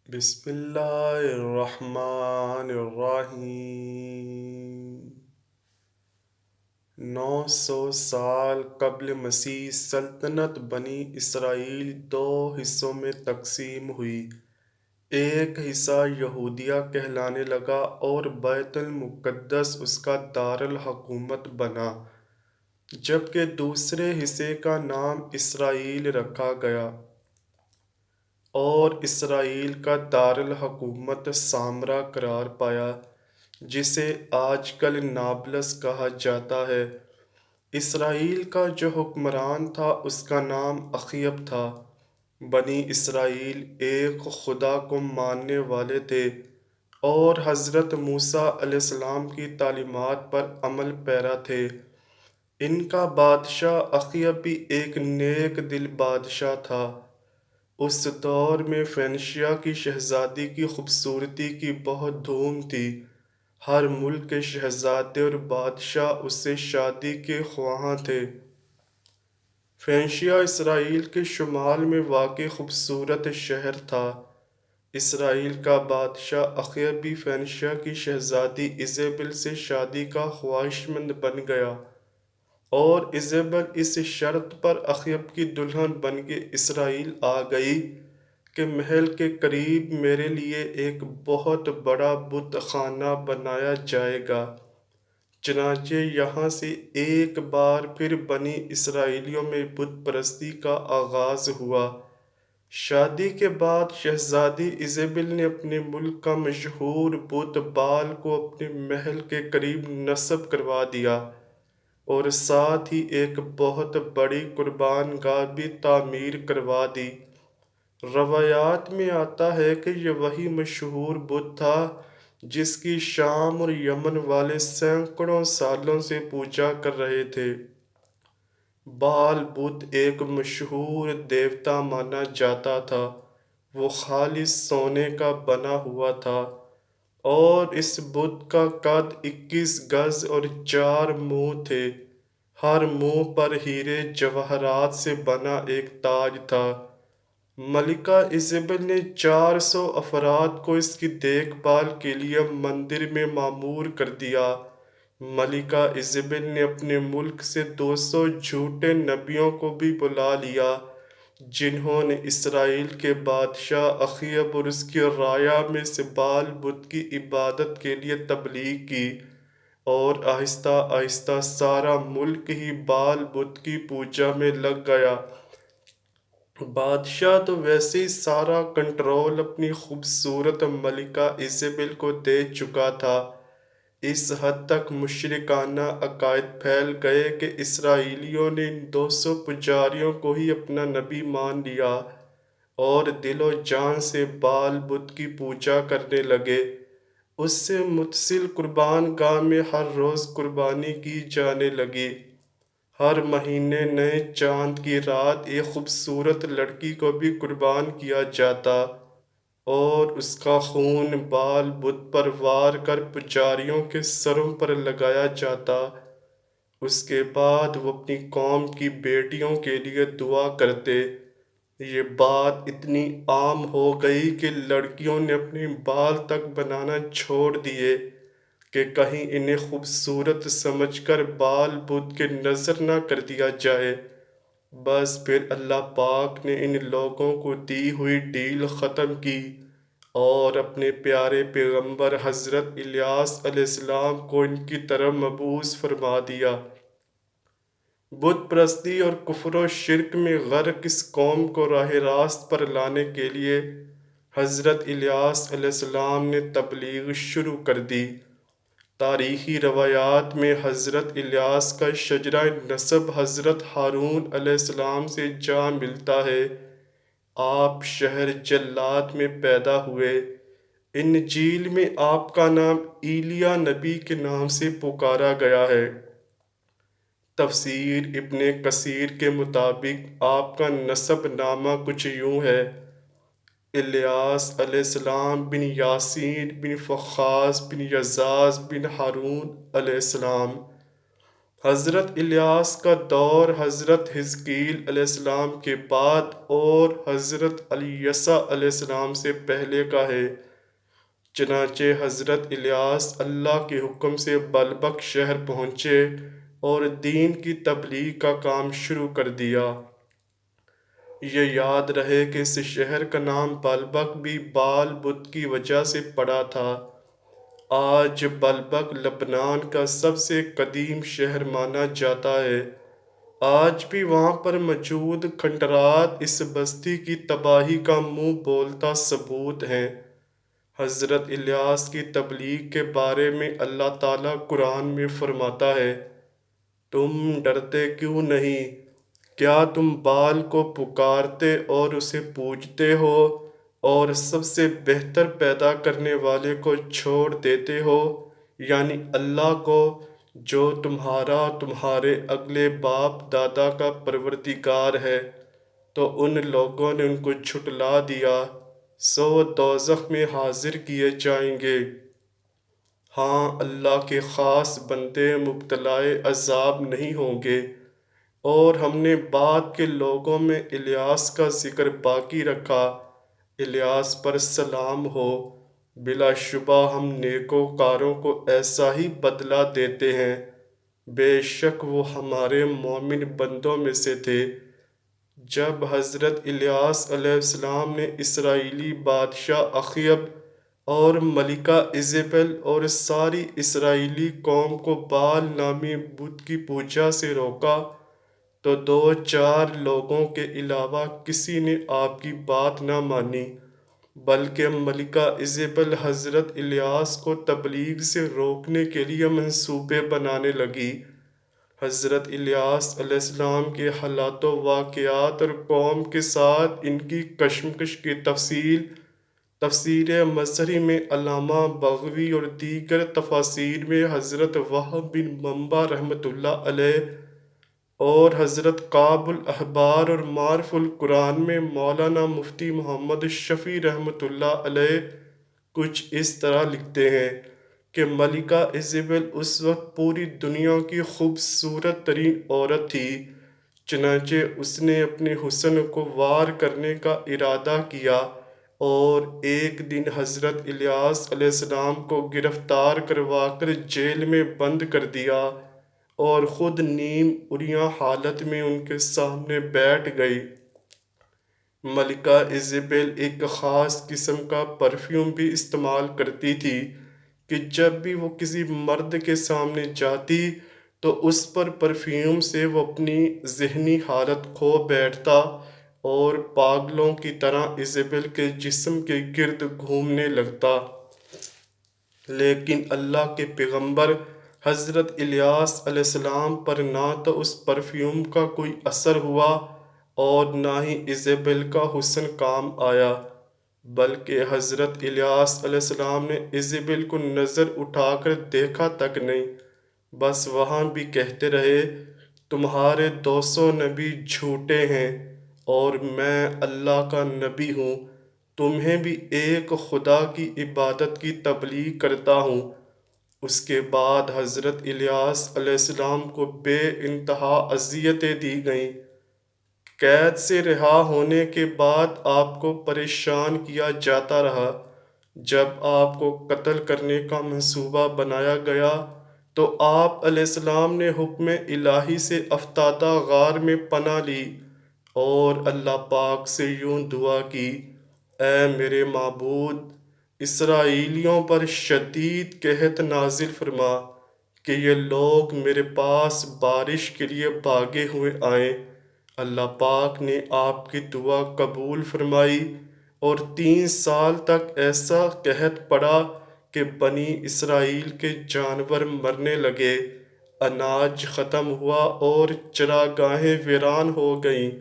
بسم اللہ الرحمن الرحیم 900 سال قبل مسیح سلطنت بنی اسرائیل دو حصوں میں تقسیم ہوئی۔ ایک حصہ یہودیہ کہلانے لگا اور بیت المقدس اس کا دارالحکومت بنا، جبکہ دوسرے حصے کا نام اسرائیل رکھا گیا اور اسرائیل کا دارالحکومت سامرا قرار پایا، جسے آج کل نابلس کہا جاتا ہے۔ اسرائیل کا جو حکمران تھا اس کا نام اخیب تھا۔ بنی اسرائیل ایک خدا کو ماننے والے تھے اور حضرت موسیٰ علیہ السلام کی تعلیمات پر عمل پیرا تھے۔ ان کا بادشاہ اخیب بھی ایک نیک دل بادشاہ تھا۔ اس دور میں فینیشیا کی شہزادی کی خوبصورتی کی بہت دھوم تھی۔ ہر ملک کے شہزادے اور بادشاہ اس سے شادی کے خواہاں تھے۔ فینیشیا اسرائیل کے شمال میں واقع خوبصورت شہر تھا۔ اسرائیل کا بادشاہ اخیب بھی فینیشیا کی شہزادی ایزابل سے شادی کا خواہشمند بن گیا، اور ایزابل اس شرط پر اخیب کی دلہن بن کے اسرائیل آ گئی کہ محل کے قریب میرے لیے ایک بہت بڑا بت خانہ بنایا جائے گا۔ چنانچہ یہاں سے ایک بار پھر بنی اسرائیلیوں میں بت پرستی کا آغاز ہوا۔ شادی کے بعد شہزادی ایزابل نے اپنے ملک کا مشہور بت بال کو اپنے محل کے قریب نصب کروا دیا، اور ساتھ ہی ایک بہت بڑی قربان گاہ بھی تعمیر کروا دی۔ روایات میں آتا ہے کہ یہ وہی مشہور بت تھا جس کی شام اور یمن والے سینکڑوں سالوں سے پوجا کر رہے تھے۔ بال بت ایک مشہور دیوتا مانا جاتا تھا۔ وہ خالص سونے کا بنا ہوا تھا، اور اس بت کا قد 21 گز اور 4 منہ تھے۔ ہر منہ پر ہیرے جواہرات سے بنا ایک تاج تھا۔ ملکہ ایزابل نے 400 افراد کو اس کی دیکھ بھال کے لیے مندر میں مامور کر دیا۔ ملکہ ایزابل نے اپنے ملک سے 200 جھوٹے نبیوں کو بھی بلا لیا، جنہوں نے اسرائیل کے بادشاہ اخیب اور اس کی رعایا میں سے بال بت کی عبادت کے لیے تبلیغ کی، اور آہستہ آہستہ سارا ملک ہی بال بت کی پوجا میں لگ گیا۔ بادشاہ تو ویسے ہی سارا کنٹرول اپنی خوبصورت ملکہ ایزابل کو دے چکا تھا۔ اس حد تک مشرکانہ عقائد پھیل گئے کہ اسرائیلیوں نے ان 200 پجاریوں کو ہی اپنا نبی مان لیا اور دل و جان سے بال بت کی پوجا کرنے لگے۔ اس سے متصل قربان گاہ میں ہر روز قربانی کی جانے لگی۔ ہر مہینے نئے چاند کی رات ایک خوبصورت لڑکی کو بھی قربان کیا جاتا، اور اس کا خون بال بت پر وار کر پجاریوں کے سروں پر لگایا جاتا۔ اس کے بعد وہ اپنی قوم کی بیٹیوں کے لیے دعا کرتے۔ یہ بات اتنی عام ہو گئی کہ لڑکیوں نے اپنے بال تک بنانا چھوڑ دیے کہ کہیں انہیں خوبصورت سمجھ کر بال بت کے نظر نہ کر دیا جائے۔ بس پھر اللہ پاک نے ان لوگوں کو دی ہوئی ڈیل ختم کی اور اپنے پیارے پیغمبر حضرت الیاس علیہ السلام کو ان کی طرف مبعوث فرما دیا۔ بت پرستی اور کفر و شرک میں غرق اس قوم کو راہ راست پر لانے کے لیے حضرت الیاس علیہ السلام نے تبلیغ شروع کر دی۔ تاریخی روایات میں حضرت الیاس کا شجرہ نسب حضرت ہارون علیہ السلام سے جا ملتا ہے۔ آپ شہر جلاد میں پیدا ہوئے۔ انجیل میں آپ کا نام ایلیا نبی کے نام سے پکارا گیا ہے۔ تفسیر ابن کثیر کے مطابق آپ کا نسب نامہ کچھ یوں ہے: الیاس علیہ السلام بن یاسین بن فخاس بن یزاز بن ہارون علیہ السلام۔ حضرت الیاس کا دور حضرت حزقیل علیہ السلام کے بعد اور حضرت الیسع علیہ السلام سے پہلے کا ہے۔ چنانچہ حضرت الیاس اللہ کے حکم سے بلبک شہر پہنچے اور دین کی تبلیغ کا کام شروع کر دیا۔ یہ یاد رہے کہ اس شہر کا نام بلبک بھی بال بت کی وجہ سے پڑا تھا۔ آج بلبک لبنان کا سب سے قدیم شہر مانا جاتا ہے۔ آج بھی وہاں پر موجود کھنڈرات اس بستی کی تباہی کا منہ بولتا ثبوت ہیں۔ حضرت الیاس کی تبلیغ کے بارے میں اللہ تعالیٰ قرآن میں فرماتا ہے، تم ڈرتے کیوں نہیں؟ کیا تم بال کو پکارتے اور اسے پوجتے ہو اور سب سے بہتر پیدا کرنے والے کو چھوڑ دیتے ہو، یعنی اللہ کو، جو تمہارا تمہارے اگلے باپ دادا کا پروردگار ہے؟ تو ان لوگوں نے ان کو جھٹلا دیا، سو دوزخ میں حاضر کیے جائیں گے۔ ہاں، اللہ کے خاص بندے مبتلا عذاب نہیں ہوں گے۔ اور ہم نے بعد کے لوگوں میں الیاس کا ذکر باقی رکھا، الیاس پر سلام ہو۔ بلا شبہ ہم نیکوکاروں کو ایسا ہی بدلہ دیتے ہیں، بے شک وہ ہمارے مومن بندوں میں سے تھے۔ جب حضرت الیاس علیہ السلام نے اسرائیلی بادشاہ اخیب اور ملکہ ایزابل اور ساری اسرائیلی قوم کو بال نامی بت کی پوجا سے روکا تو 2-4 لوگوں کے علاوہ کسی نے آپ کی بات نہ مانی، بلکہ ملکہ ایزابل حضرت الیاس کو تبلیغ سے روکنے کے لیے منصوبے بنانے لگی۔ حضرت الیاس علیہ السلام کے حالات و واقعات اور قوم کے ساتھ ان کی کشمکش کی تفسیر مظہری میں علامہ بغوی اور دیگر تفاسیر میں حضرت وہب بن منبع رحمۃ اللہ علیہ اور حضرت کعب الاحبار اور معارف القرآن میں مولانا مفتی محمد شفیع رحمۃ اللہ علیہ کچھ اس طرح لکھتے ہیں کہ ملکہ ایزابل اس وقت پوری دنیا کی خوبصورت ترین عورت تھی، چنانچہ اس نے اپنے حسن کو وار کرنے کا ارادہ کیا اور ایک دن حضرت الیاس علیہ السلام کو گرفتار کروا کر جیل میں بند کر دیا اور خود نیم عریاں حالت میں ان کے سامنے بیٹھ گئی۔ ملکہ ایزابل ایک خاص قسم کا پرفیوم بھی استعمال کرتی تھی کہ جب بھی وہ کسی مرد کے سامنے جاتی تو اس پر پرفیوم سے وہ اپنی ذہنی حالت کھو بیٹھتا اور پاگلوں کی طرح ایزابل کے جسم کے گرد گھومنے لگتا۔ لیکن اللہ کے پیغمبر حضرت الیاس علیہ السلام پر نہ تو اس پرفیوم کا کوئی اثر ہوا اور نہ ہی ایزابل کا حسن کام آیا، بلکہ حضرت الیاس علیہ السلام نے ایزابل کو نظر اٹھا کر دیکھا تک نہیں، بس وہاں بھی کہتے رہے، تمہارے 200 نبی جھوٹے ہیں اور میں اللہ کا نبی ہوں، تمہیں بھی ایک خدا کی عبادت کی تبلیغ کرتا ہوں۔ اس کے بعد حضرت الیاس علیہ السلام کو بے انتہا اذیتیں دی گئیں۔ قید سے رہا ہونے کے بعد آپ کو پریشان کیا جاتا رہا۔ جب آپ کو قتل کرنے کا منصوبہ بنایا گیا تو آپ علیہ السلام نے حکم الہی سے افتادہ غار میں پناہ لی اور اللہ پاک سے یوں دعا کی، اے میرے معبود، اسرائیلیوں پر شدید قحط نازل فرما کہ یہ لوگ میرے پاس بارش کے لیے بھاگے ہوئے آئیں۔ اللہ پاک نے آپ کی دعا قبول فرمائی اور 3 سال تک ایسا قحط پڑا کہ بنی اسرائیل کے جانور مرنے لگے، اناج ختم ہوا اور چراگاہیں ویران ہو گئیں۔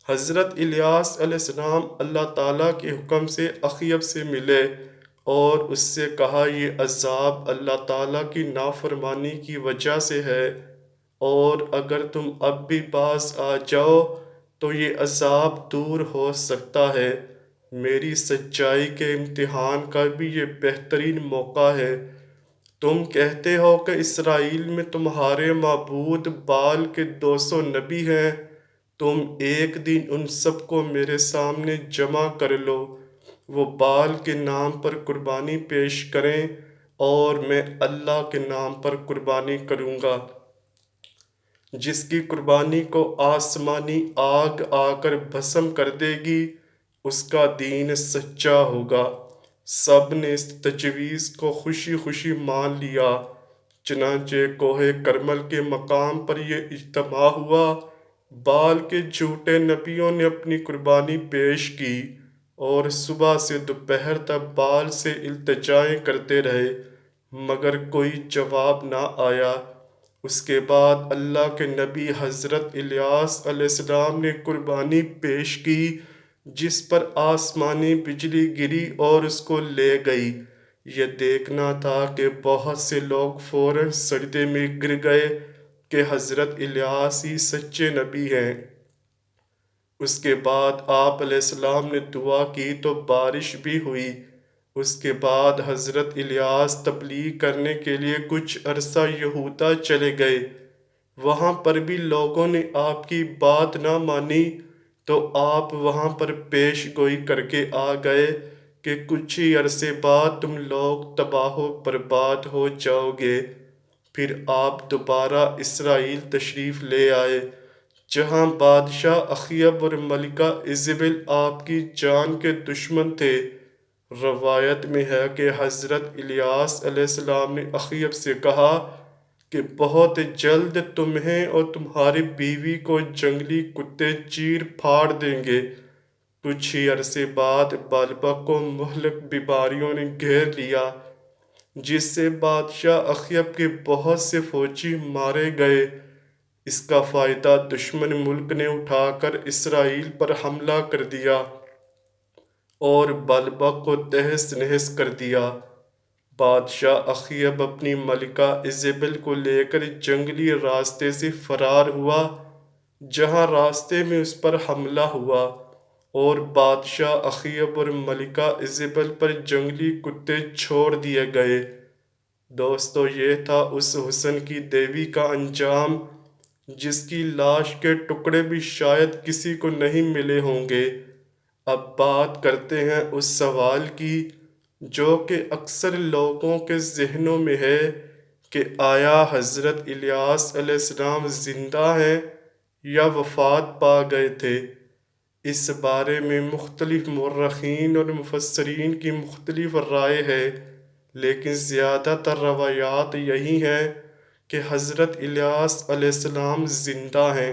حضرت الیاس علیہ السلام اللہ تعالیٰ کے حکم سے اخیب سے ملے اور اس سے کہا، یہ عذاب اللہ تعالیٰ کی نافرمانی کی وجہ سے ہے، اور اگر تم اب بھی باز آ جاؤ تو یہ عذاب دور ہو سکتا ہے۔ میری سچائی کے امتحان کا بھی یہ بہترین موقع ہے۔ تم کہتے ہو کہ اسرائیل میں تمہارے معبود بال کے 200 نبی ہیں، تم ایک دن ان سب کو میرے سامنے جمع کر لو، وہ بال کے نام پر قربانی پیش کریں اور میں اللہ کے نام پر قربانی کروں گا، جس کی قربانی کو آسمانی آگ آ کر بھسم کر دے گی، اس کا دین سچا ہوگا۔ سب نے اس تجویز کو خوشی خوشی مان لیا، چنانچہ کوہ کرمل کے مقام پر یہ اجتماع ہوا۔ بال کے جھوٹے نبیوں نے اپنی قربانی پیش کی اور صبح سے دوپہر تک بال سے التجائیں کرتے رہے، مگر کوئی جواب نہ آیا۔ اس کے بعد اللہ کے نبی حضرت الیاس علیہ السلام نے قربانی پیش کی، جس پر آسمانی بجلی گری اور اس کو لے گئی۔ یہ دیکھنا تھا کہ بہت سے لوگ فوراً سجدے میں گر گئے کہ حضرت الیاس ہی سچے نبی ہیں۔ اس کے بعد آپ علیہ السلام نے دعا کی تو بارش بھی ہوئی۔ اس کے بعد حضرت الیاس تبلیغ کرنے کے لیے کچھ عرصہ یہودہ چلے گئے۔ وہاں پر بھی لوگوں نے آپ کی بات نہ مانی تو آپ وہاں پر پیش گوئی کر کے آ گئے کہ کچھ ہی عرصے بعد تم لوگ تباہ و برباد ہو جاؤ گے۔ پھر آپ دوبارہ اسرائیل تشریف لے آئے، جہاں بادشاہ اخیب اور ملکہ ایزابل آپ کی جان کے دشمن تھے۔ روایت میں ہے کہ حضرت الیاس علیہ السلام نے اخیب سے کہا کہ بہت جلد تمہیں اور تمہاری بیوی کو جنگلی کتے چیر پھاڑ دیں گے۔ کچھ ہی عرصے بعد بالبک کو مہلک بیماریوں نے گھیر لیا، جس سے بادشاہ اخیب کے بہت سے فوجی مارے گئے۔ اس کا فائدہ دشمن ملک نے اٹھا کر اسرائیل پر حملہ کر دیا اور بالبک کو تہس نہس کر دیا۔ بادشاہ اخیب اپنی ملکہ ایزابل کو لے کر جنگلی راستے سے فرار ہوا، جہاں راستے میں اس پر حملہ ہوا اور بادشاہ اخیب اور ملکہ ایزابل پر جنگلی کتے چھوڑ دیے گئے۔ دوستو، یہ تھا اس حسن کی دیوی کا انجام جس کی لاش کے ٹکڑے بھی شاید کسی کو نہیں ملے ہوں گے۔ اب بات کرتے ہیں اس سوال کی جو کہ اکثر لوگوں کے ذہنوں میں ہے کہ آیا حضرت الیاس علیہ السلام زندہ ہیں یا وفات پا گئے تھے؟ اس بارے میں مختلف مورخین اور مفسرین کی مختلف رائے ہے، لیکن زیادہ تر روایات یہی ہیں کہ حضرت الیاس علیہ السلام زندہ ہیں۔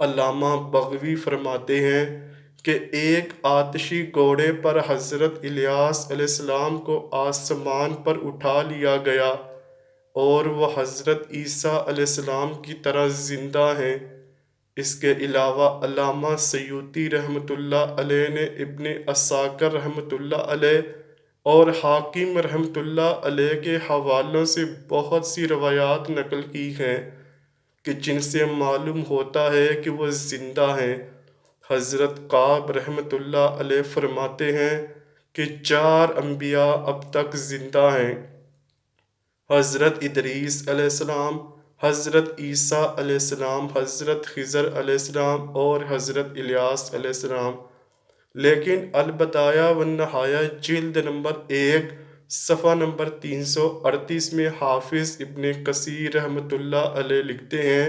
علامہ بغوی فرماتے ہیں کہ ایک آتشی گھوڑے پر حضرت الیاس علیہ السلام کو آسمان پر اٹھا لیا گیا اور وہ حضرت عیسیٰ علیہ السلام کی طرح زندہ ہیں۔ اس کے علاوہ علامہ سیوطی رحمۃ اللہ علیہ نے ابن عساکر رحمۃ اللہ علیہ اور حاکم رحمۃ اللہ علیہ کے حوالوں سے بہت سی روایات نقل کی ہیں کہ جن سے معلوم ہوتا ہے کہ وہ زندہ ہیں۔ حضرت کعب رحمۃ اللہ علیہ فرماتے ہیں کہ 4 انبیاء اب تک زندہ ہیں: حضرت ادریس علیہ السلام، حضرت عیسیٰ علیہ السلام، حضرت خضر علیہ السلام اور حضرت الیاس علیہ السلام۔ لیکن البدایہ والنہایہ جلد نمبر 1 صفحہ نمبر 338 میں حافظ ابن کثیر رحمۃ اللہ علیہ لکھتے ہیں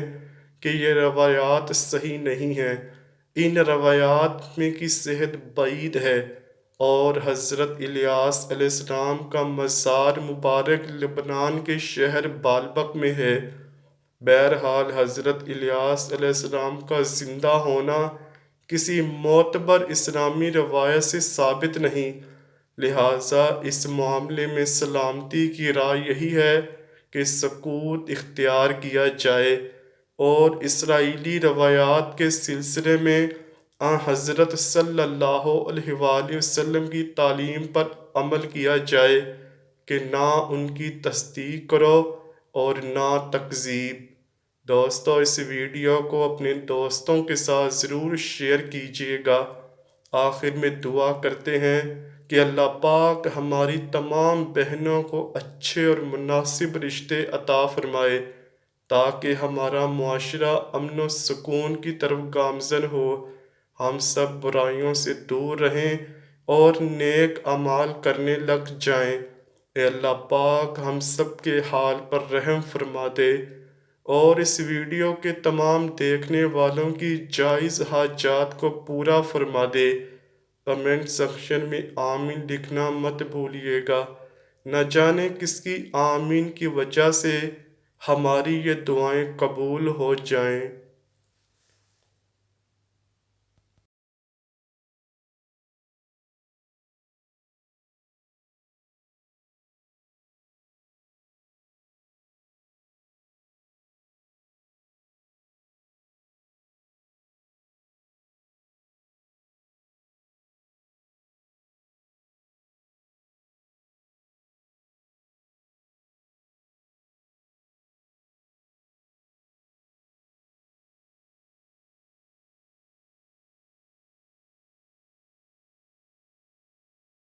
کہ یہ روایات صحیح نہیں ہیں، ان روایات میں کی صحت بعید ہے، اور حضرت الیاس علیہ السلام کا مزار مبارک لبنان کے شہر بالبک میں ہے۔ بہرحال حضرت الیاس علیہ السلام کا زندہ ہونا کسی معتبر اسلامی روایت سے ثابت نہیں، لہٰذا اس معاملے میں سلامتی کی رائے یہی ہے کہ سکوت اختیار کیا جائے اور اسرائیلی روایات کے سلسلے میں حضرت صلی اللہ علیہ وآلہ وسلم کی تعلیم پر عمل کیا جائے کہ نہ ان کی تصدیق کرو اور نہ تکذیب۔ دوستو، اس ویڈیو کو اپنے دوستوں کے ساتھ ضرور شیئر کیجیے گا آخر میں دعا کرتے ہیں کہ اللہ پاک ہماری تمام بہنوں کو اچھے اور مناسب رشتے عطا فرمائے تاکہ ہمارا معاشرہ امن و سکون کی طرف گامزن ہو، ہم سب برائیوں سے دور رہیں اور نیک اعمال کرنے لگ جائیں۔ اے اللہ پاک ہم سب کے حال پر رحم فرما دے اور اس ویڈیو کے تمام دیکھنے والوں کی جائز حاجات کو پورا فرما دے۔ کمنٹ سیکشن میں آمین لکھنا مت بھولیے گا، نہ جانے کس کی آمین کی وجہ سے ہماری یہ دعائیں قبول ہو جائیں۔